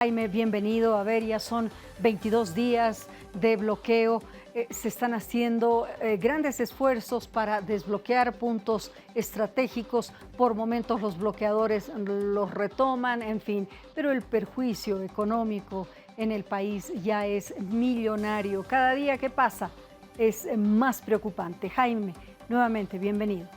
Jaime, bienvenido. A ver, ya son 22 días de bloqueo. Se están haciendo grandes esfuerzos para desbloquear puntos estratégicos. Por momentos los bloqueadores los retoman, en fin, pero el perjuicio económico en el país ya es millonario. Cada día que pasa es más preocupante. Jaime, nuevamente, bienvenido.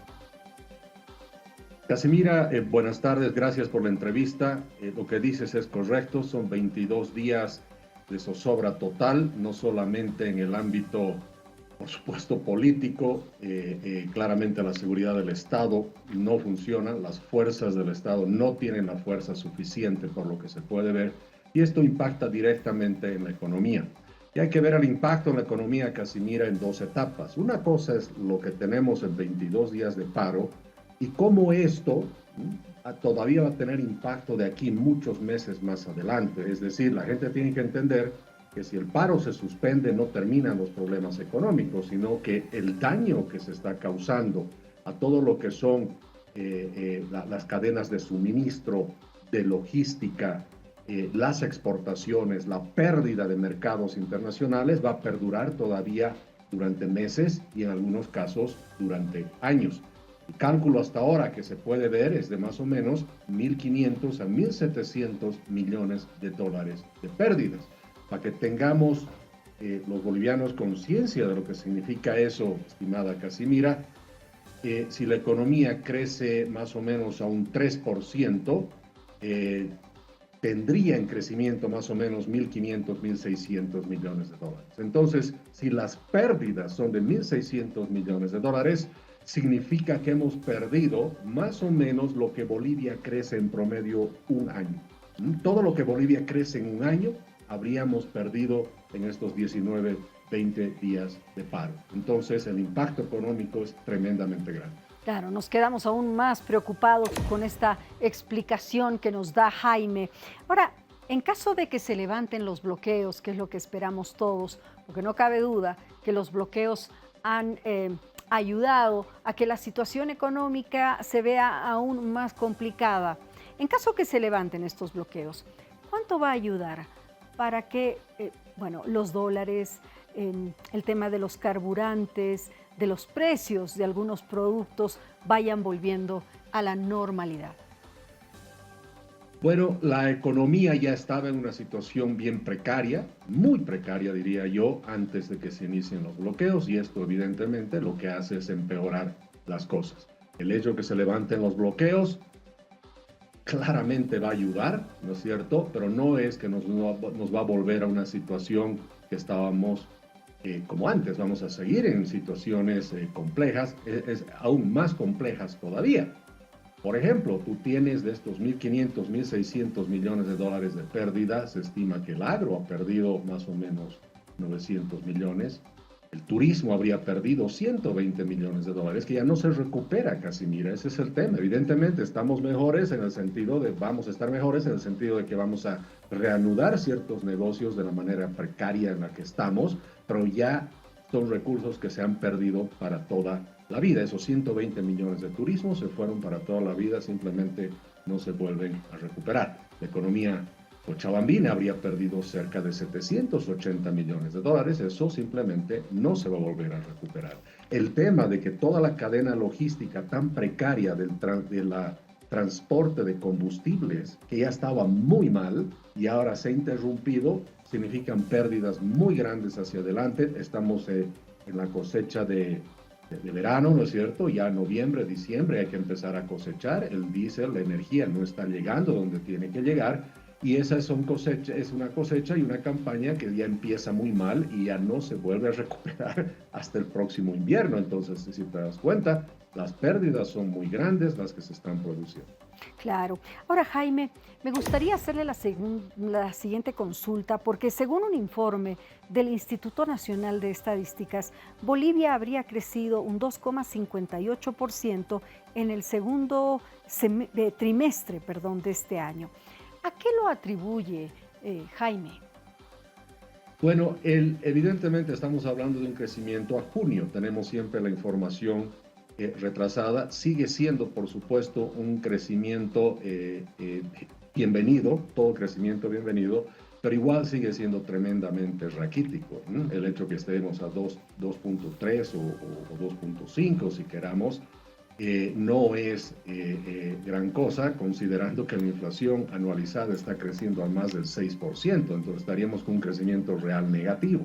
Casimira, buenas tardes, gracias por la entrevista. Lo que dices es correcto, son 22 días de zozobra total, no solamente en el ámbito, por supuesto, político. Claramente la seguridad del Estado no funciona, las fuerzas del Estado no tienen la fuerza suficiente por lo que se puede ver, y esto impacta directamente en la economía. Y hay que ver el impacto en la economía, Casimira, en dos etapas. Una cosa es lo que tenemos en 22 días de paro, y cómo esto todavía va a tener impacto de aquí muchos meses más adelante. Es decir, la gente tiene que entender que si el paro se suspende no terminan los problemas económicos, sino que el daño que se está causando a todo lo que son las cadenas de suministro, de logística, las exportaciones, la pérdida de mercados internacionales va a perdurar todavía durante meses y en algunos casos durante años. El cálculo hasta ahora que se puede ver es de más o menos 1.500 a 1.700 millones de dólares de pérdidas. Para que tengamos los bolivianos conciencia de lo que significa eso, estimada Casimira, si la economía crece más o menos a un 3%, tendría en crecimiento más o menos 1.500, 1.600 millones de dólares. Entonces, si las pérdidas son de 1.600 millones de dólares, significa que hemos perdido más o menos lo que Bolivia crece en promedio un año. Todo lo que Bolivia crece en un año, habríamos perdido en estos 19, 20 días de paro. Entonces, el impacto económico es tremendamente grande. Claro, nos quedamos aún más preocupados con esta explicación que nos da Jaime. Ahora, en caso de que se levanten los bloqueos, que es lo que esperamos todos, porque no cabe duda que los bloqueos han ayudado a que la situación económica se vea aún más complicada. En caso que se levanten estos bloqueos, ¿cuánto va a ayudar para que los dólares, el tema de los carburantes, de los precios de algunos productos vayan volviendo a la normalidad? Bueno, la economía ya estaba en una situación bien precaria, muy precaria diría yo, antes de que se inicien los bloqueos, y esto evidentemente lo que hace es empeorar las cosas. El hecho de que se levanten los bloqueos claramente va a ayudar, ¿no es cierto? Pero no es que nos va a volver a una situación que estábamos como antes. Vamos a seguir en situaciones complejas, aún más complejas todavía. Por ejemplo, tú tienes de estos 1.500, 1.600 millones de dólares de pérdida, se estima que el agro ha perdido más o menos 900 millones, el turismo habría perdido 120 millones de dólares, que ya no se recupera, Casimira, ese es el tema. Evidentemente estamos mejores en el sentido de, vamos a estar mejores en el sentido de que vamos a reanudar ciertos negocios de la manera precaria en la que estamos, pero ya son recursos que se han perdido para toda la vida. Esos 120 millones de turismo se fueron para toda la vida, simplemente no se vuelven a recuperar. La economía cochabambina habría perdido cerca de 780 millones de dólares, eso simplemente no se va a volver a recuperar. El tema de que toda la cadena logística tan precaria del transporte de combustibles, que ya estaba muy mal y ahora se ha interrumpido, significan pérdidas muy grandes hacia adelante. Estamos en la cosecha de verano, ¿no es cierto? Ya noviembre, diciembre hay que empezar a cosechar. El diésel, la energía no está llegando donde tiene que llegar. Y esa es una cosecha y una campaña que ya empieza muy mal y ya no se vuelve a recuperar hasta el próximo invierno. Entonces, si te das cuenta, las pérdidas son muy grandes las que se están produciendo. Claro. Ahora, Jaime, me gustaría hacerle la siguiente consulta, porque según un informe del Instituto Nacional de Estadísticas, Bolivia habría crecido un 2,58% en el segundo trimestre, de este año. ¿A qué lo atribuye, Jaime? Bueno, evidentemente estamos hablando de un crecimiento a junio. Tenemos siempre la información retrasada. Sigue siendo, por supuesto, un crecimiento bienvenido, todo crecimiento bienvenido, pero igual sigue siendo tremendamente raquítico, ¿no? El hecho que estemos a 2.3 o 2.5, si queramos, no es gran cosa, considerando que la inflación anualizada está creciendo a más del 6%, entonces estaríamos con un crecimiento real negativo.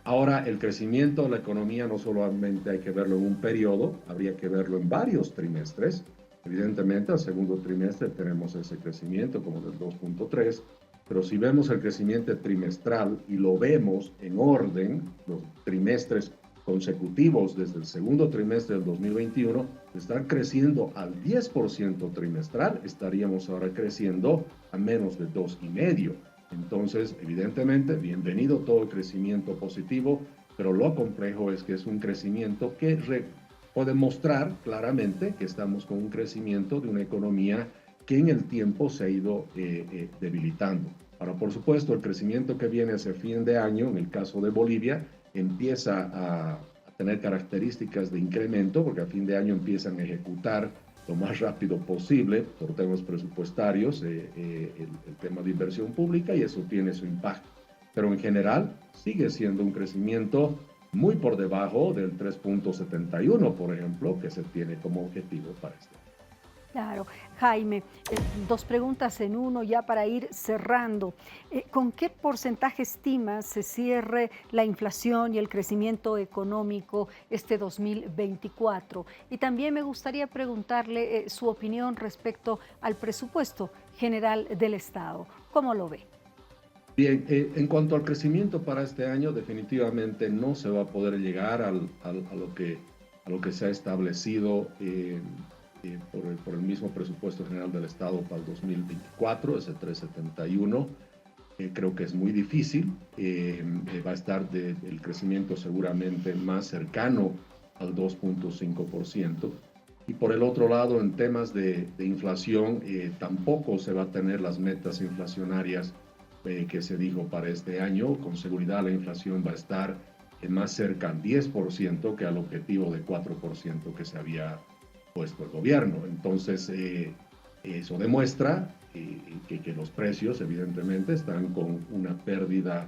Ahora, el crecimiento de la economía no solamente hay que verlo en un periodo, habría que verlo en varios trimestres. Evidentemente, al segundo trimestre tenemos ese crecimiento como del 2.3, pero si vemos el crecimiento trimestral y lo vemos en orden, los trimestres consecutivos desde el segundo trimestre del 2021, de estar creciendo al 10% trimestral, estaríamos ahora creciendo a menos de 2,5%. Entonces, evidentemente, bienvenido todo el crecimiento positivo, pero lo complejo es que es un crecimiento que puede mostrar claramente que estamos con un crecimiento de una economía que en el tiempo se ha ido debilitando. Ahora, por supuesto, el crecimiento que viene hacia fin de año, en el caso de Bolivia, empieza a tener características de incremento, porque a fin de año empiezan a ejecutar lo más rápido posible por temas presupuestarios el tema de inversión pública, y eso tiene su impacto. Pero en general sigue siendo un crecimiento muy por debajo del 3.71, por ejemplo, que se tiene como objetivo para este año. Claro. Jaime, dos preguntas en uno ya para ir cerrando. ¿Con qué porcentaje estimas se cierre la inflación y el crecimiento económico este 2024? Y también me gustaría preguntarle su opinión respecto al presupuesto general del Estado. ¿Cómo lo ve? Bien, en cuanto al crecimiento para este año, definitivamente no se va a poder llegar a lo que se ha establecido por el mismo presupuesto general del Estado para el 2024, ese 371. Creo que es muy difícil. Va a estar el crecimiento seguramente más cercano al 2.5%. Y por el otro lado, en temas de inflación, tampoco se va a tener las metas inflacionarias que se dijo para este año. Con seguridad la inflación va a estar más cerca al 10% que al objetivo de 4% que se había puesto el gobierno. Entonces, eso demuestra que los precios, evidentemente, están con una pérdida,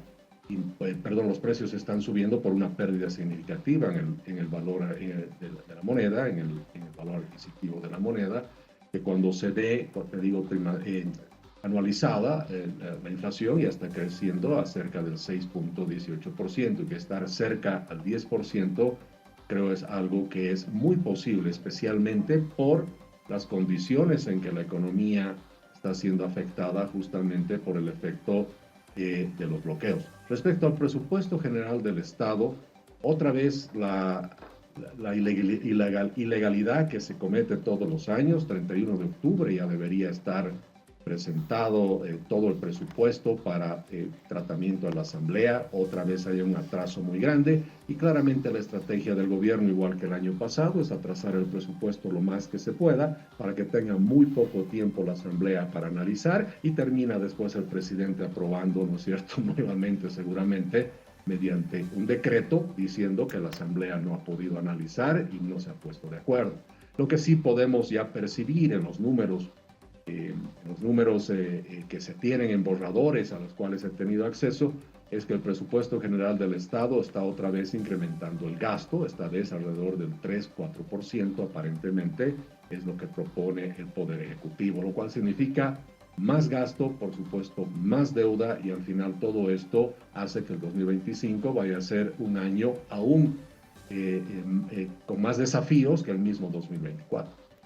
los precios están subiendo por una pérdida significativa en el valor de la moneda, en el valor adquisitivo de la moneda, que cuando se ve, te digo, anualizada, la inflación ya está creciendo a cerca del 6.18%, y que estar cerca al 10% creo es algo que es muy posible, especialmente por las condiciones en que la economía está siendo afectada justamente por el efecto de los bloqueos. Respecto al presupuesto general del Estado, otra vez la ilegalidad que se comete todos los años, 31 de octubre ya debería estar presentado todo el presupuesto para tratamiento a la Asamblea. Otra vez hay un atraso muy grande, y claramente la estrategia del gobierno, igual que el año pasado, es atrasar el presupuesto lo más que se pueda para que tenga muy poco tiempo la Asamblea para analizar, y termina después el presidente aprobando, ¿no es cierto?, nuevamente seguramente mediante un decreto diciendo que la Asamblea no ha podido analizar y no se ha puesto de acuerdo. Lo que sí podemos ya percibir en los números que se tienen en borradores a los cuales he tenido acceso, es que el presupuesto general del Estado está otra vez incrementando el gasto, esta vez alrededor del 3-4%, aparentemente es lo que propone el Poder Ejecutivo, lo cual significa más gasto, por supuesto, más deuda, y al final todo esto hace que el 2025 vaya a ser un año aún con más desafíos que el mismo 2024.